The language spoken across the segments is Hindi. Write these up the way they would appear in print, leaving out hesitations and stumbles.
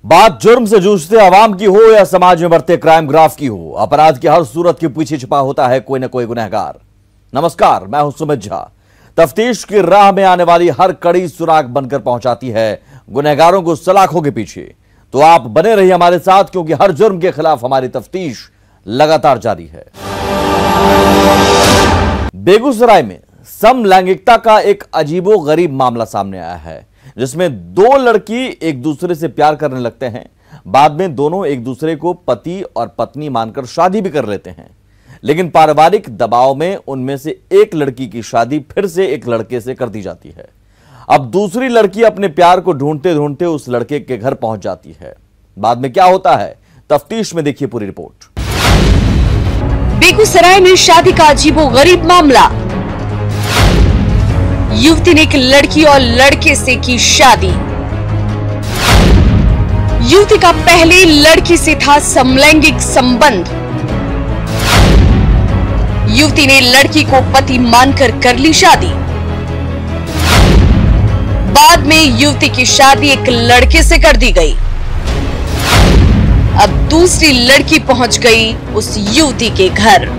बात जुर्म से जूझते आवाम की हो या समाज में बढ़ते क्राइम ग्राफ की हो, अपराध की हर सूरत के पीछे छिपा होता है कोई न कोई गुनहगार। नमस्कार, मैं हूं सुमित झा। तफ्तीश की राह में आने वाली हर कड़ी सुराग बनकर पहुंचाती है गुनहगारों को सलाखों के पीछे। तो आप बने रहिए हमारे साथ, क्योंकि हर जुर्म के खिलाफ हमारी तफ्तीश लगातार जारी है। बेगूसराय में समलैंगिकता का एक अजीबोगरीब मामला सामने आया है, जिसमें दो लड़की एक दूसरे से प्यार करने लगते हैं। बाद में दोनों एक दूसरे को पति और पत्नी मानकर शादी भी कर लेते हैं, लेकिन पारिवारिक दबाव में उनमें से एक लड़की की शादी फिर से एक लड़के से कर दी जाती है। अब दूसरी लड़की अपने प्यार को ढूंढते ढूंढते उस लड़के के घर पहुंच जाती है। बाद में क्या होता है, तफ्तीश में देखिए पूरी रिपोर्ट। बेगूसराय में शादी का अजीबोगरीब मामला। युवती ने एक लड़की और लड़के से की शादी। युवती का पहले लड़की से था समलैंगिक संबंध। युवती ने लड़की को पति मानकर कर ली शादी। बाद में युवती की शादी एक लड़के से कर दी गई। अब दूसरी लड़की पहुंच गई उस युवती के घर।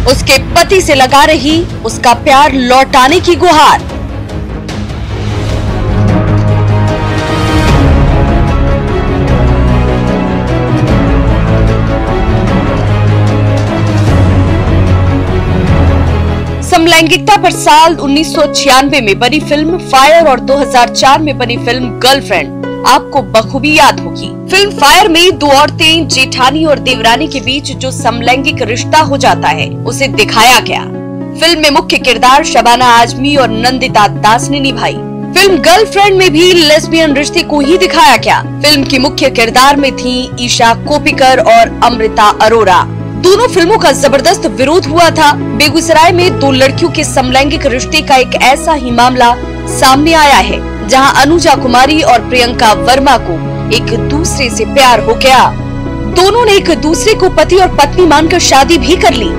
उसके पति से लगा रही उसका प्यार लौटाने की गुहार। समलैंगिकता पर साल 1996 में बनी फिल्म फायर और 2004 में बनी फिल्म गर्लफ्रेंड आपको बखूबी याद होगी। फिल्म फायर में दो औरतें जेठानी और देवरानी के बीच जो समलैंगिक रिश्ता हो जाता है उसे दिखाया गया। फिल्म में मुख्य किरदार शबाना आजमी और नंदिता दास ने निभाई। फिल्म गर्लफ्रेंड में भी लेस्बियन रिश्ते को ही दिखाया गया। फिल्म की मुख्य किरदार में थी ईशा कोपिकर और अमृता अरोरा। दोनों फिल्मों का जबरदस्त विरोध हुआ था। बेगूसराय में दो लड़कियों के समलैंगिक रिश्ते का एक ऐसा ही मामला सामने आया है, जहां अनुजा कुमारी और प्रियंका वर्मा को एक दूसरे से प्यार हो गया। दोनों ने एक दूसरे को पति और पत्नी मानकर शादी भी कर ली,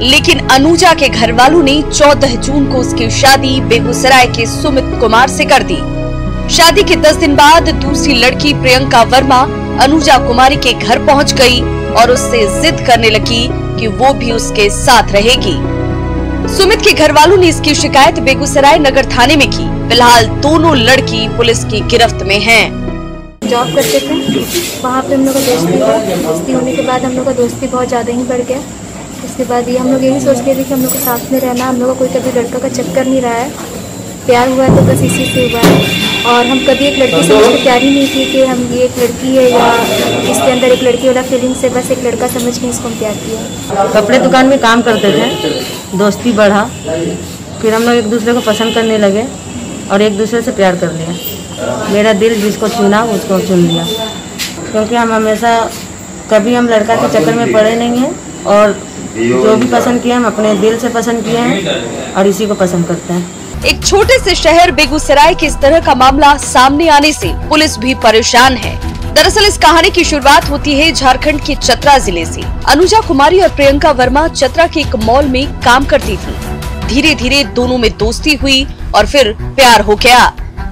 लेकिन अनुजा के घर वालों ने 14 जून को उसकी शादी बेगूसराय के सुमित कुमार से कर दी। शादी के 10 दिन बाद दूसरी लड़की प्रियंका वर्मा अनुजा कुमारी के घर पहुंच गई और उससे जिद करने लगी कि वो भी उसके साथ रहेगी। सुमित के घर वालों ने इसकी शिकायत बेगूसराय नगर थाने में की। फिलहाल दोनों लड़की पुलिस की गिरफ्त में हैं। जॉब करते थे, वहाँ पे हम लोग का दोस्ती हुआ। दोस्ती होने के बाद हम लोग का दोस्ती बहुत ज़्यादा ही बढ़ गया। उसके बाद ये हम लोग यही सोच रहे थे कि हम लोग को साथ में रहना, हम लोग का कोई कभी लड़का का चक्कर नहीं रहा है। प्यार हुआ तो बस इसी से हुआ है, और हम कभी एक लड़की से मुझे प्यार ही नहीं की कि हम ये एक लड़की है या इसके अंदर एक लड़की वाला फीलिंग से बस एक लड़का समझ के इसको हम प्यार किया। कपड़े दुकान में काम करते थे, दोस्ती बढ़ा, फिर हम लोग एक दूसरे को पसंद करने लगे और एक दूसरे से प्यार कर लिया। मेरा दिल जिसको चुना उसको चुन लिया, क्योंकि हम हमेशा कभी हम लड़का के चक्कर में पड़े नहीं हैं, और जो भी पसंद किए हम अपने दिल से पसंद किए हैं और इसी को पसंद करते हैं। एक छोटे से शहर बेगूसराय के इस तरह का मामला सामने आने से पुलिस भी परेशान है। दरअसल इस कहानी की शुरुआत होती है झारखंड के चतरा जिले से। अनुजा कुमारी और प्रियंका वर्मा चतरा के एक मॉल में काम करती थी। धीरे धीरे दोनों में दोस्ती हुई और फिर प्यार हो गया।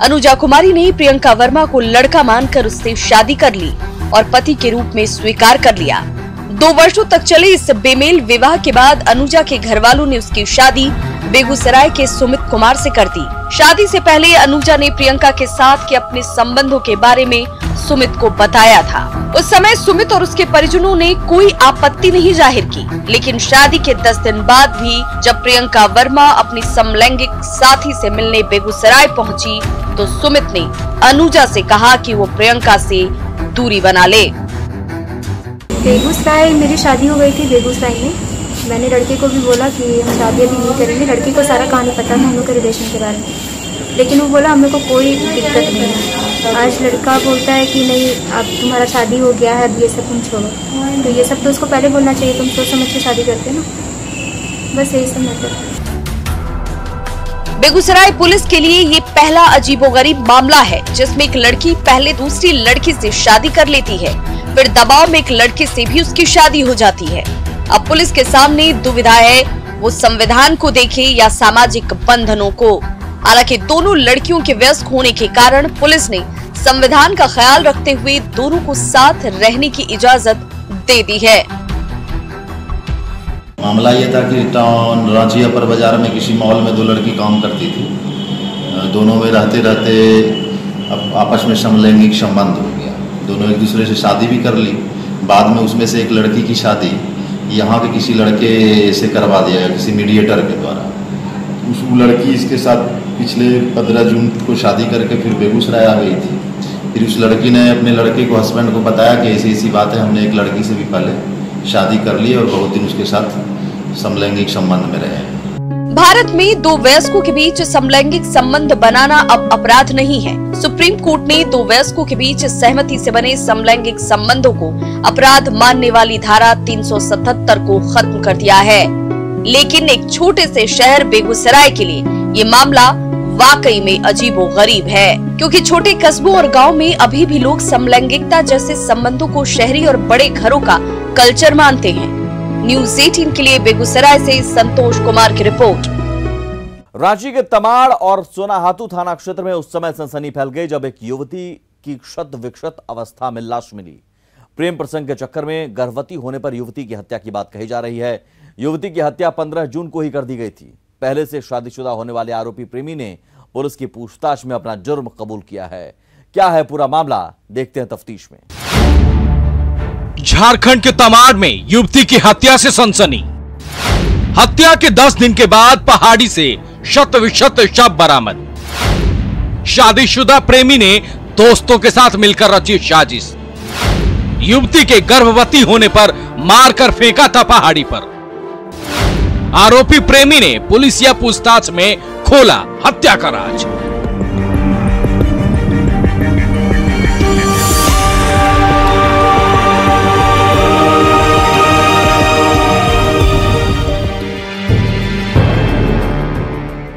अनुजा कुमारी ने प्रियंका वर्मा को लड़का मानकर उससे शादी कर ली और पति के रूप में स्वीकार कर लिया। 2 वर्षों तक चले इस बेमेल विवाह के बाद अनुजा के घर वालों ने उसकी शादी बेगूसराय के सुमित कुमार से कर दी। शादी से पहले अनुजा ने प्रियंका के साथ के अपने संबंधों के बारे में सुमित को बताया था। उस समय सुमित और उसके परिजनों ने कोई आपत्ति नहीं जाहिर की, लेकिन शादी के 10 दिन बाद भी जब प्रियंका वर्मा अपनी समलैंगिक साथी से मिलने बेगूसराय पहुंची, तो सुमित ने अनुजा से कहा कि वो प्रियंका से दूरी बना ले। बेगूसराय मेरी शादी हो गई थी बेगूसराय में। मैंने लड़के को भी बोला कि हम शादी अभी नहीं करेंगे। लड़की को सारा कहानी पता था हम लोग के रिलेशन के बारे में, लेकिन वो बोला हम लोग को कोई दिक्कत नहीं है। आज लड़का बोलता है कि नहीं, अब तुम्हारा शादी हो गया है, अब ये सब तुम छोड़ो। तो ये सब तो उसको पहले बोलना चाहिए, तुम सोच समझ के शादी करते ना। बस यही सब मतलब। बेगूसराय पुलिस के लिए ये पहला अजीबोगरीब मामला है, जिसमें एक लड़की पहले दूसरी लड़की से शादी कर लेती है, फिर दबाव में एक लड़के से भी उसकी शादी हो जाती है। अब पुलिस के सामने दुविधा है, वो संविधान को देखे या सामाजिक बंधनों को। हालांकि दोनों लड़कियों के व्यस्क होने के कारण पुलिस ने संविधान का ख्याल रखते हुए दोनों को साथ रहने की इजाजत दे दी है। मामला ये था कि टाउन रांची अपर बाजार में किसी मॉल में दो लड़की काम करती थी। दोनों में रहते रहते आपस में समलैंगिक संबंध हो गया। दोनों एक दूसरे से शादी भी कर ली। बाद में उसमें से एक लड़की की शादी यहाँ के किसी लड़के से करवा दिया गया, किसी मीडिएटर के द्वारा। उस लड़की इसके साथ पिछले 15 जून को शादी करके फिर बेगूसराय आ गई थी। फिर उस लड़की ने अपने लड़के को, हस्बैंड को बताया कि ऐसी बात है, हमने एक लड़की से भी पहले शादी कर ली और बहुत दिन उसके साथ समलैंगिक संबंध में रहे। भारत में दो वयस्कों के बीच समलैंगिक संबंध बनाना अब अपराध नहीं है। सुप्रीम कोर्ट ने दो वयस्कों के बीच सहमति से बने समलैंगिक संबंधों को अपराध मानने वाली धारा 377 को खत्म कर दिया है। लेकिन एक छोटे से शहर बेगूसराय के लिए ये मामला वाकई में अजीबोगरीब है, क्योंकि छोटे कस्बों और गाँव में अभी भी लोग समलैंगिकता जैसे संबंधों को शहरी और बड़े घरों का कल्चर मानते हैं। न्यूज़ 18 के लिए बेगूसराय से संतोष कुमार की रिपोर्ट। रांची के तमाड़ और सोनाहातू थाना क्षेत्र में उस समय सनसनी फैल गई जब एक युवती की क्षत विक्षत अवस्था में लाश मिली। प्रेम प्रसंग के चक्कर में गर्भवती होने पर युवती की हत्या की बात कही जा रही है। युवती की हत्या 15 जून को ही कर दी गई थी। पहले से शादीशुदा होने वाले आरोपी प्रेमी ने पुलिस की पूछताछ में अपना जुर्म कबूल किया है। क्या है पूरा मामला, देखते हैं तफ्तीश में। झारखंड के तमाड़ में युवती की हत्या से सनसनी। हत्या के 10 दिन के बाद पहाड़ी से शत विशत शव बरामद। शादीशुदा प्रेमी ने दोस्तों के साथ मिलकर रची साजिश। युवती के गर्भवती होने पर मारकर फेंका था पहाड़ी पर। आरोपी प्रेमी ने पुलिसिया पूछताछ में खोला हत्या का राज।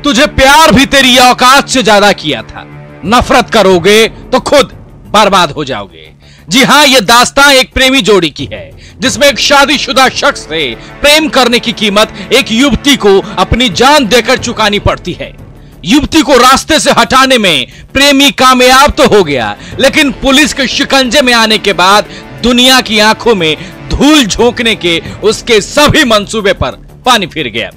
तुझे प्यार भी तेरी औकात से ज्यादा किया था, नफरत करोगे तो खुद बर्बाद हो जाओगे। जी हां, यह दास्तां एक प्रेमी जोड़ी की है जिसमें एक शादीशुदा शख्स से प्रेम करने की कीमत एक युवती को अपनी जान देकर चुकानी पड़ती है। युवती को रास्ते से हटाने में प्रेमी कामयाब तो हो गया, लेकिन पुलिस के शिकंजे में आने के बाद दुनिया की आंखों में धूल झोंकने के उसके सभी मंसूबे पर पानी फिर गया।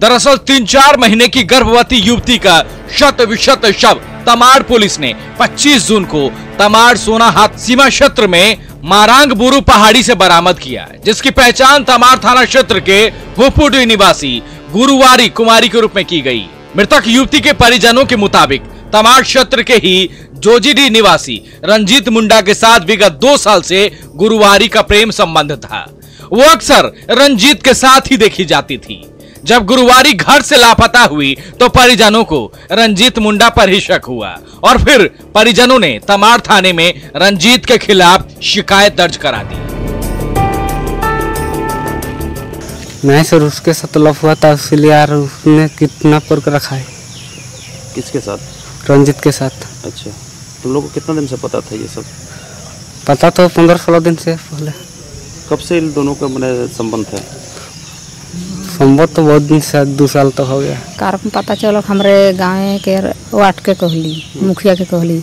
दरअसल 3-4 महीने की गर्भवती युवती का शत विशत शव तमाड़ पुलिस ने 25 जून को तमाड़ सोनाहात सीमा क्षेत्र में मारांग बुरु पहाड़ी से बरामद किया, जिसकी पहचान तमाड़ थाना क्षेत्र के हुपुडी निवासी गुरुवारी कुमारी के रूप में की गई। मृतक युवती के परिजनों के मुताबिक तमाड़ क्षेत्र के ही जोजीडी निवासी रंजीत मुंडा के साथ विगत 2 साल से गुरुवारी का प्रेम संबंध था। वो अक्सर रंजीत के साथ ही देखी जाती थी। जब गुरुवारी घर से लापता हुई तो परिजनों को रंजीत मुंडा पर ही शक हुआ और फिर परिजनों ने तमाड़ थाने में रंजीत के खिलाफ शिकायत दर्ज करा दी। नहीं सर, उसके साथ लव हुआ था, इसलिए यार उसने किडनैप करके रखा है। किसके साथ? रंजीत के साथ। अच्छा, तुम लोगों को कितना दिन से पता था ये सब? पता तो 15-16 दिन से पहले। कब से इन दोनों का मैंने संबंध है? संबंध तो बहुत दिन से, 2 साल तो हो गया। कार में पता चलो हमारे गाँव के वाट के कहली, मुखिया के कहली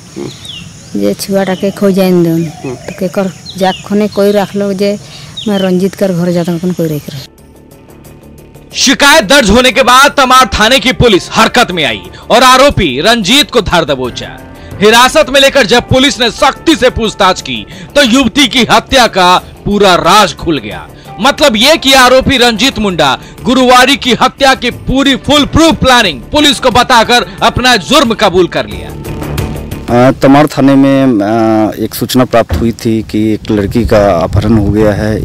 जे छुआटा के खो जाए तो केकर जाक खोने कोई रख लो जे मैं रंजीत कर घर जाता हूँ, कोई रख रहे। शिकायत दर्ज होने के बाद तमाड़ थाने की पुलिस हरकत में आई और आरोपी रंजीत को धर दबोचा। हिरासत में लेकर जब पुलिस ने सख्ती से पूछताछ की तो युवती की हत्या का पूरा राज खुल गया। मतलब ये कि आरोपी रंजीत मुंडा गुरुवारी की हत्या की पूरी फुल प्रूफ प्लानिंग पुलिस को बताकर अपना जुर्म कबूल कर लिया। तमाड़ थाने में एक सूचना प्राप्त हुई थी कि एक लड़की का अपहरण हो गया है।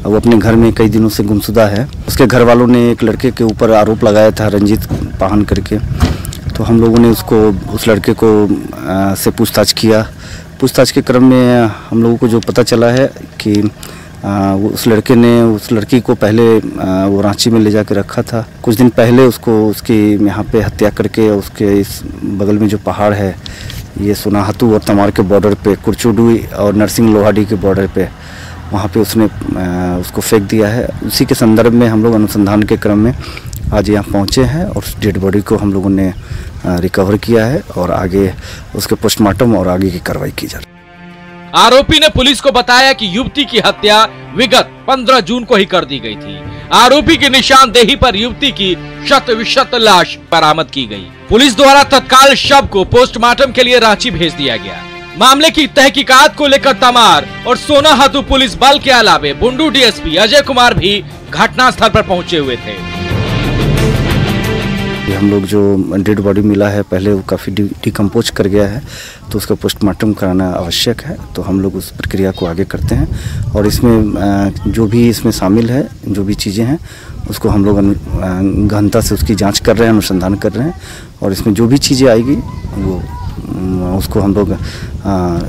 वो अपने घर में कई दिनों से गुमशुदा है। उसके घर वालों ने एक लड़के के ऊपर आरोप लगाया था, रंजीत पाहन करके। तो हम लोगों ने उस लड़के को से पूछताछ किया। पूछताछ के क्रम में हम लोगों को जो पता चला है कि उस लड़के ने उस लड़की को पहले वो रांची में ले जाके रखा था। कुछ दिन पहले उसकी यहाँ पे हत्या करके उसके इस बगल में जो पहाड़ है, ये सोनाहातू और तमाड़ के बॉर्डर पे, कुरचुडुई और नरसिंह लोहाडी के बॉर्डर पे, वहाँ पे उसने उसको फेंक दिया है। उसी के संदर्भ में हम लोग अनुसंधान के क्रम में आज यहाँ पहुँचे हैं और डेड बॉडी को हम लोगों ने रिकवर किया है और आगे उसके पोस्टमार्टम और आगे की कार्रवाई की जा रही है। आरोपी ने पुलिस को बताया कि युवती की हत्या विगत 15 जून को ही कर दी गई थी। आरोपी की निशानदेही पर युवती की शत-विशत लाश बरामद की गई। पुलिस द्वारा तत्काल शव को पोस्टमार्टम के लिए रांची भेज दिया गया। मामले की तहकीकात को लेकर तमार और सोनाहातू पुलिस बल के अलावे बुंडू डीएसपी अजय कुमार भी घटनास्थल पर पहुंचे हुए थे। हम लोग जो डेड बॉडी मिला है पहले वो काफ़ी डिकम्पोज कर गया है, तो उसका पोस्टमार्टम कराना आवश्यक है। तो हम लोग उस प्रक्रिया को आगे करते हैं और इसमें जो भी इसमें शामिल है, जो भी चीज़ें हैं उसको हम लोग गहनता से उसकी जांच कर रहे हैं, अनुसंधान कर रहे हैं और इसमें जो भी चीज़ें आएगी वो उसको हम लोग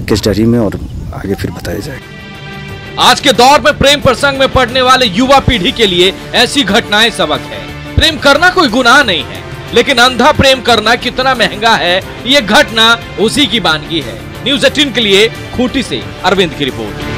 केस डायरी में और आगे फिर बताया जाएगा। आज के दौर में प्रेम प्रसंग में पड़ने वाले युवा पीढ़ी के लिए ऐसी घटनाएं सबक है। प्रेम करना कोई गुनाह नहीं है, लेकिन अंधा प्रेम करना कितना महंगा है, ये घटना उसी की वानगी है। न्यूज़ 18 के लिए खूंटी से अरविंद की रिपोर्ट।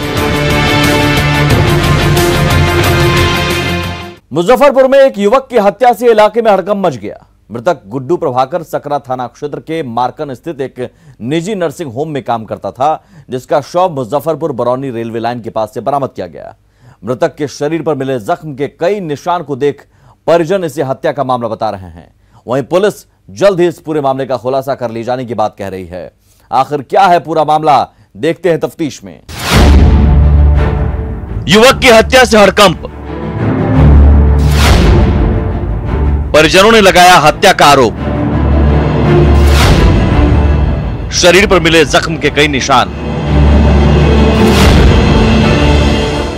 मुजफ्फरपुर में एक युवक की हत्या से इलाके में हड़कंप मच गया। मृतक गुड्डू प्रभाकर सकरा थाना क्षेत्र के मार्कन स्थित एक निजी नर्सिंग होम में काम करता था, जिसका शव मुजफ्फरपुर बरौनी रेलवे लाइन के पास से बरामद किया गया। मृतक के शरीर पर मिले जख्म के कई निशान को देख परिजन इसे हत्या का मामला बता रहे हैं। वहीं पुलिस जल्द ही इस पूरे मामले का खुलासा कर ली जाने की बात कह रही है। आखिर क्या है पूरा मामला, देखते हैं तफ्तीश में। युवक की हत्या से हड़कंप, परिजनों ने लगाया हत्या का आरोप। शरीर पर मिले जख्म के कई निशान,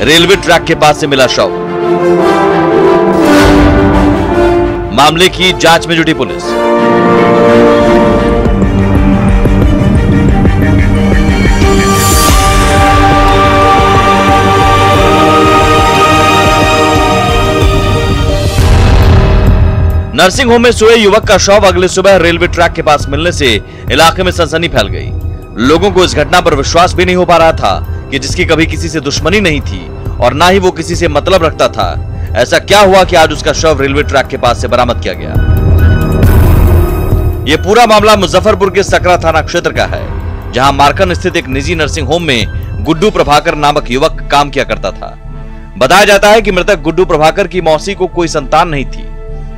रेलवे ट्रैक के पास से मिला शव। मामले की जांच में जुटी पुलिस। नर्सिंग होम में सोए युवक का शव अगले सुबह रेलवे ट्रैक के पास मिलने से इलाके में सनसनी फैल गई। लोगों को इस घटना पर विश्वास भी नहीं हो पा रहा था कि जिसकी कभी किसी से दुश्मनी नहीं थी और ना ही वो किसी से मतलब रखता था, ऐसा क्या हुआ कि आज उसका शव रेलवे ट्रैक के पास से बरामद किया गया। यह पूरा मामला मुजफ्फरपुर के सकरा थाना क्षेत्र का है, जहां मार्कन स्थित एक निजी नर्सिंग होम में गुड्डू प्रभाकर नामक युवक काम किया करता था। बताया जाता है कि मृतक गुड्डू प्रभाकर की मौसी को कोई संतान नहीं थी,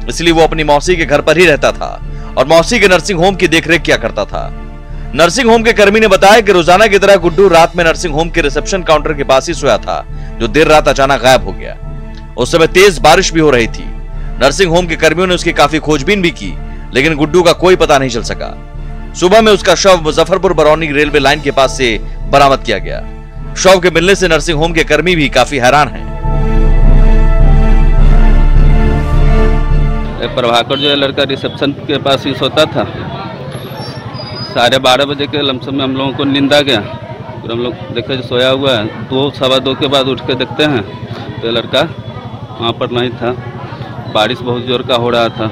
इसलिए वो अपनी मौसी के घर पर ही रहता था और मौसी के नर्सिंग होम की देखरेख किया करता था। नर्सिंग होम के कर्मी ने बताया कि रोजाना की तरह गुड्डू रात में नर्सिंग होम के रिसेप्शन काउंटर के पास ही सोया था, जो देर रात अचानक गायब हो गया। उस समय तेज बारिश भी हो रही थी। नर्सिंग होम के कर्मियों ने उसकी काफी खोजबीन भी की, लेकिन गुड्डू का कोई पता नहीं चल सका। सुबह में उसका शव मुजफ्फरपुर बरौनी रेलवे लाइन के पास से बरामद किया गया। शव के मिलने से नर्सिंग होम के कर्मी भी काफी हैरान हैं। प्रभाकर जो है लड़का रिसेप्शन के पास ही सोता था। 12:30 बजे के लमसम में हम लोगों को नींद आ गया, फिर हम लोग देखे जो सोया हुआ है। 2-2:15 के बाद उठ के देखते हैं तो लड़का वहाँ पर नहीं था। बारिश बहुत जोर का हो रहा था,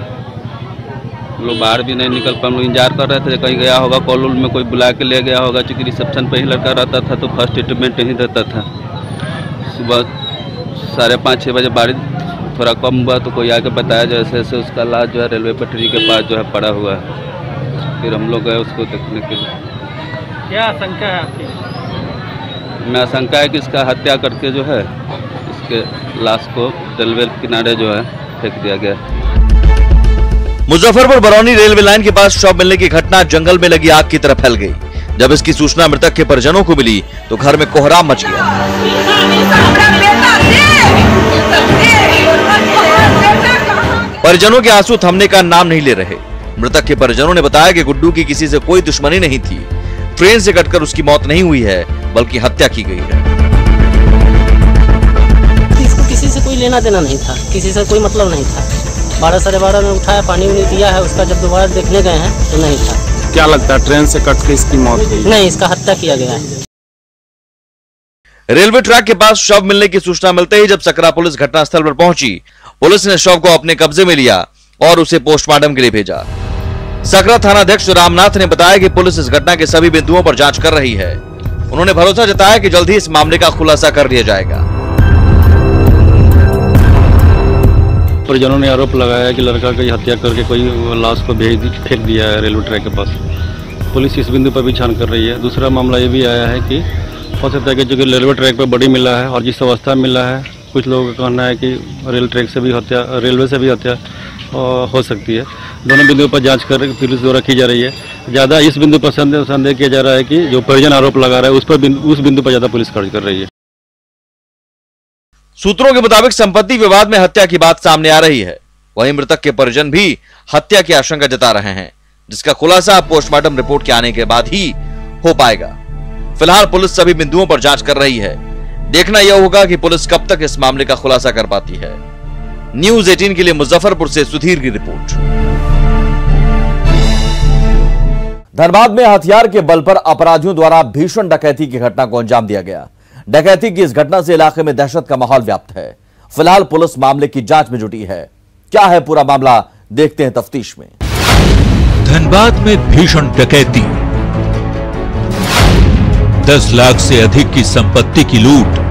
हम लोग बाहर भी नहीं निकल पाए। हम लोग इंतजार कर रहे थे कहीं गया होगा, कॉल में कोई बुला के ले गया होगा, क्योंकि रिसेप्शन पे ही लड़का रहता था तो फर्स्ट ट्रीटमेंट नहीं देता था। सुबह 5:30-6 बजे बारिश थोड़ा कम हुआ तो कोई आके बताया जैसे ऐसे उसका लाश जो है रेलवे पटरी के पास जो है पड़ा हुआ है। फिर हम लोग गए उसको देखने के लिए। क्या आशंका है आपकी? मैं आशंका है कि इसका हत्या करके जो है इसके लाश को रेलवे किनारे जो है फेंक दिया गया। मुजफ्फरपुर बरौनी रेलवे लाइन के पास शव मिलने की घटना जंगल में लगी आग की तरह फैल गई। जब इसकी सूचना मृतक के परिजनों को मिली तो घर में कोहराम मच गया। परिजनों के आंसू थमने का नाम नहीं ले रहे। मृतक के परिजनों ने बताया कि गुड्डू की किसी से कोई दुश्मनी नहीं थी। ट्रेन से कटकर उसकी मौत नहीं हुई है, बल्कि हत्या की गई है। इसको किसी से कोई लेना देना नहीं था, किसी से कोई मतलब नहीं था। 12-12:30 में उठाया, पानी उनी दिया है उसका। जब दोबारा देखने गए हैं तो नहीं था। क्या लगता है ट्रेन से कट के इसकी मौत हुई? नहीं, इसका हत्या किया गया है। रेलवे ट्रैक के पास शव मिलने की सूचना मिलते ही जब सकरा पुलिस घटनास्थल पर पहुंची, पुलिस ने शव को अपने कब्जे में लिया और उसे पोस्टमार्टम के लिए भेजा। सकरा थानाध्यक्ष रामनाथ ने बताया कि पुलिस इस घटना के सभी बिंदुओं पर जांच कर रही है। उन्होंने भरोसा जताया कि जल्द ही इस मामले का खुलासा कर लिया जाएगा। परिजनों ने आरोप लगाया कि लड़का की हत्या करके कोई लाश को फेंक दिया है रेलवे ट्रैक के पास। पुलिस इस बिंदु पर भी छान कर रही है। दूसरा मामला ये भी आया है कि हो सकता है कि जो कि रेलवे ट्रैक पर बॉडी मिला है और जिस अवस्था में मिला है, कुछ लोगों का कहना है कि रेलवे से भी हत्या हो सकती है। दोनों बिंदुओं पर जांच कर पुलिस द्वारा की जा रही है। ज़्यादा इस बिंदु पर संदेह किया जा रहा है कि जो परिजन आरोप लगा रहा है उस बिंदु पर ज़्यादा पुलिस कार्य कर रही है। सूत्रों के मुताबिक संपत्ति विवाद में हत्या की बात सामने आ रही है। वहीं मृतक के परिजन भी हत्या की आशंका जता रहे हैं, जिसका खुलासा पोस्टमार्टम रिपोर्ट के आने के बाद ही हो पाएगा। फिलहाल पुलिस सभी बिंदुओं पर जांच कर रही है। देखना यह होगा कि पुलिस कब तक इस मामले का खुलासा कर पाती है। न्यूज़ 18 के लिए मुजफ्फरपुर से सुधीर की रिपोर्ट। धनबाद में हथियार के बल पर अपराधियों द्वारा भीषण डकैती की घटना को अंजाम दिया गया। डकैती की इस घटना से इलाके में दहशत का माहौल व्याप्त है। फिलहाल पुलिस मामले की जांच में जुटी है। क्या है पूरा मामला, देखते हैं तफ्तीश में। धनबाद में भीषण डकैती, 10 लाख से अधिक की संपत्ति की लूट।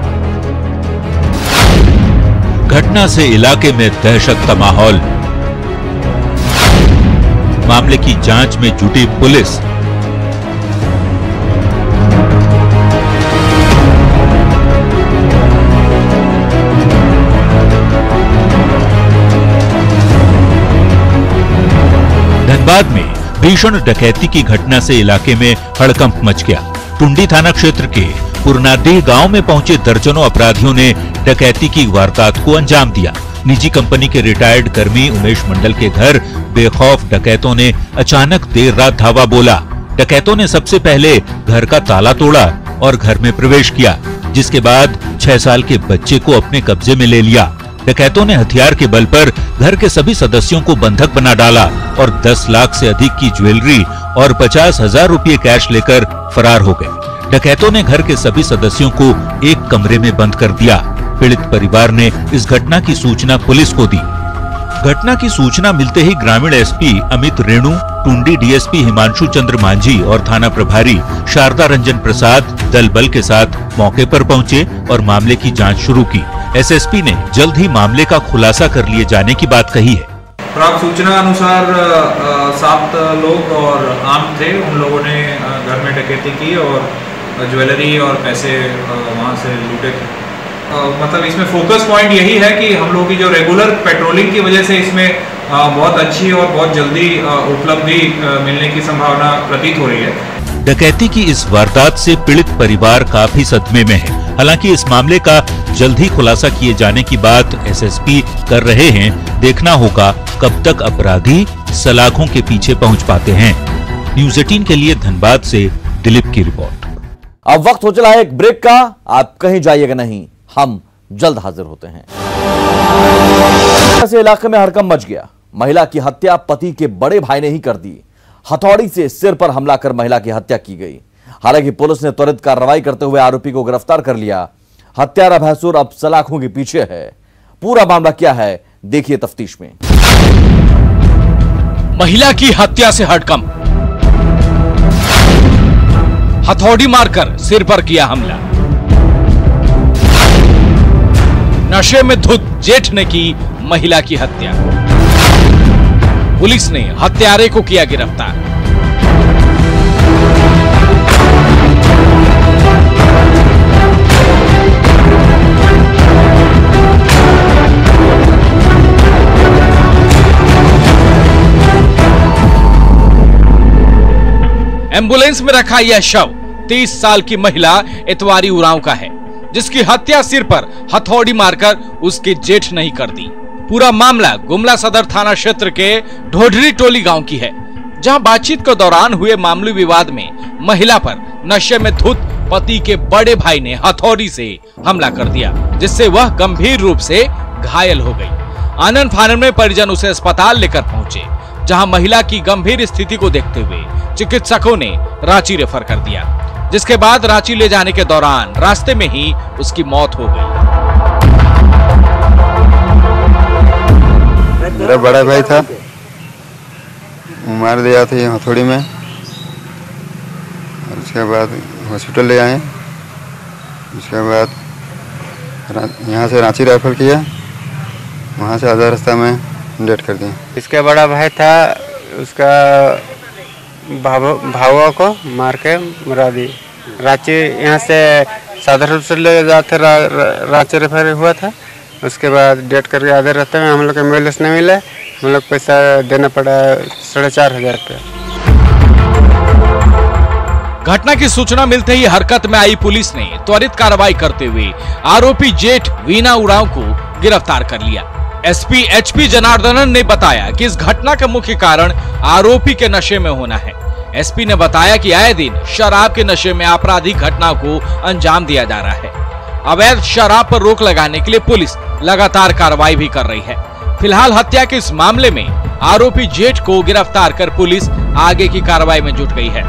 घटना से इलाके में दहशत का माहौल। मामले की जांच में जुटी पुलिस। धनबाद में भीषण डकैती की घटना से इलाके में हड़कंप मच गया। टुंडी थाना क्षेत्र के पुरनाडीह गांव में पहुंचे दर्जनों अपराधियों ने डकैती की वारदात को अंजाम दिया। निजी कंपनी के रिटायर्ड कर्मी उमेश मंडल के घर बेखौफ डकैतों ने अचानक देर रात धावा बोला। डकैतों ने सबसे पहले घर का ताला तोड़ा और घर में प्रवेश किया, जिसके बाद 6 साल के बच्चे को अपने कब्जे में ले लिया। डकैतों ने हथियार के बल पर घर के सभी सदस्यों को बंधक बना डाला और 10 लाख से अधिक की ज्वेलरी और 50,000 रुपये कैश लेकर फरार हो गए। डकैतों ने घर के सभी सदस्यों को एक कमरे में बंद कर दिया। पीड़ित परिवार ने इस घटना की सूचना पुलिस को दी। घटना की सूचना मिलते ही ग्रामीण एसपी अमित रेणु, टुंडी डीएसपी हिमांशु चंद्र मांझी और थाना प्रभारी शारदा रंजन प्रसाद दल बल के साथ मौके पर पहुंचे और मामले की जांच शुरू की। एसएसपी ने जल्द ही मामले का खुलासा कर लिए जाने की बात कही है। प्राप्त सूचना अनुसार 7 लोग और आम थे, उन लोगों ने घर में डकैती की और ज्वेलरी और पैसे वहां से लूटे थे। मतलब इसमें फोकस पॉइंट यही है कि हम लोगों की जो रेगुलर पेट्रोलिंग की वजह से इसमें बहुत अच्छी और बहुत जल्दी उपलब्धि मिलने की संभावना प्रतीत हो रही है। डकैती की इस वारदात से पीड़ित परिवार काफी सदमे में है। हालांकि इस मामले का जल्द ही खुलासा किए जाने की बात एसएसपी कर रहे हैं। देखना होगा कब तक अपराधी सलाखों के पीछे पहुंच पाते हैं। न्यूज़ 18 के लिए धनबाद से दिलीप की रिपोर्ट। अब वक्त हो चला है एक ब्रेक का, आप कहीं जाइएगा नहीं, हम जल्द हाजिर होते हैं। ऐसे इलाके में हड़कंप मच गया। महिला की हत्या पति के बड़े भाई ने ही कर दी। हथौड़ी से सिर पर हमला कर महिला की हत्या की गई। हालांकि पुलिस ने त्वरित कार्रवाई करते हुए आरोपी को गिरफ्तार कर लिया। हत्यारा भैंसुर अब सलाखों के पीछे है। पूरा मामला क्या है, देखिए तफ्तीश में। महिला की हत्या से हड़कंप, हथौड़ी मारकर सिर पर किया हमला। नशे में धुत जेठ ने की महिला की हत्या। पुलिस ने हत्यारे को किया गिरफ्तार। एम्बुलेंस में रखा यह शव 30 साल की महिला इतवारी उरांव का है, जिसकी हत्या सिर पर हथौड़ी मारकर उसके जेठ ने ही कर दी। पूरा मामला गुमला सदर थाना क्षेत्र के ढोढरी टोली गांव की है, जहां बातचीत के दौरान हुए मामूली विवाद में महिला पर नशे में धुत पति के बड़े भाई ने हथौड़ी से हमला कर दिया, जिससे वह गंभीर रूप से घायल हो गई। आनन फानन में परिजन उसे अस्पताल लेकर पहुंचे, जहां महिला की गंभीर स्थिति को देखते हुए चिकित्सकों ने रांची रेफर कर दिया, जिसके बाद रांची ले जाने के दौरान रास्ते में ही उसकी मौत हो गई। मेरा बड़ा भाई था, मार दिया था हथौड़ी में। उसके बाद हॉस्पिटल ले आए। उसके बाद यहाँ से रांची रेफर किया। वहाँ से आधा रास्ता में डेथ कर दिया। इसका बड़ा भाई था, उसका भावा को मार के मरा दी। रांची यहाँ से साधारण रूप से ले जाते रांची रेफर हुआ था। उसके बाद डेट करके आधे रास्ते में हम लोग एम्बुलेंस नहीं मिले, हम लोग पैसा देना पड़ा 4,500 रुपया। घटना की सूचना मिलते ही हरकत में आई पुलिस ने त्वरित कार्रवाई करते हुए आरोपी जेठ वीना उरांव को गिरफ्तार कर लिया। एसपी एचपी जनार्दनन ने बताया कि इस घटना का मुख्य कारण आरोपी के नशे में होना है। एसपी ने बताया कि आए दिन शराब के नशे में आपराधिक घटना को अंजाम दिया जा रहा है। अवैध शराब पर रोक लगाने के लिए पुलिस लगातार कार्रवाई भी कर रही है। फिलहाल हत्या के इस मामले में आरोपी जेठ को गिरफ्तार कर पुलिस आगे की कार्रवाई में जुट गई है।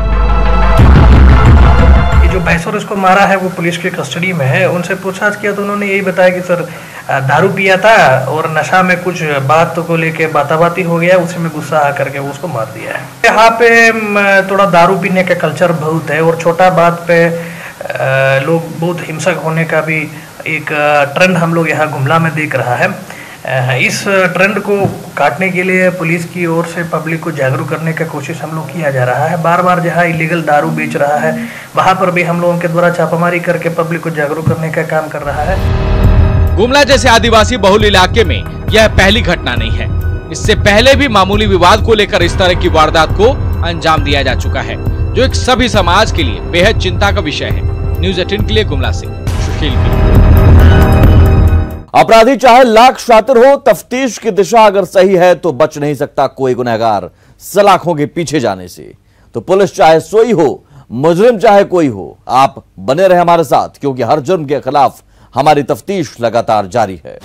जो भैंसोर उसको मारा है वो पुलिस की कस्टडी में है। उनसे पूछताछ किया तो उन्होंने यही बताया कि सर दारू पिया था और नशा में कुछ बात को लेके बाताबाती हो गया, उसी में गुस्सा आकर के वो उसको मार दिया है। यहाँ पे थोड़ा दारू पीने का कल्चर बहुत है और छोटा बात पे लोग बहुत हिंसक होने का भी एक ट्रेंड हम लोग यहाँ गुमला में देख रहा है। इस ट्रेंड को काटने के लिए पुलिस की ओर से पब्लिक को जागरूक करने का कोशिश हम लोग किया जा रहा है। बार बार जहां इलीगल दारू बेच रहा है वहां पर भी हम लोगों के द्वारा छापामारी करके पब्लिक को जागरूक करने का काम कर रहा है। गुमला जैसे आदिवासी बहुल इलाके में यह पहली घटना नहीं है। इससे पहले भी मामूली विवाद को लेकर इस तरह की वारदात को अंजाम दिया जा चुका है, जो एक सभी समाज के लिए बेहद चिंता का विषय है। न्यूज़ 18 के लिए गुमला से सुशील की। अपराधी चाहे लाख शातिर हो, तफ्तीश की दिशा अगर सही है तो बच नहीं सकता कोई गुनहगार सलाखों के पीछे जाने से। तो पुलिस चाहे सोई हो, मुजरिम चाहे कोई हो, आप बने रहे हमारे साथ, क्योंकि हर जुर्म के खिलाफ हमारी तफ्तीश लगातार जारी है।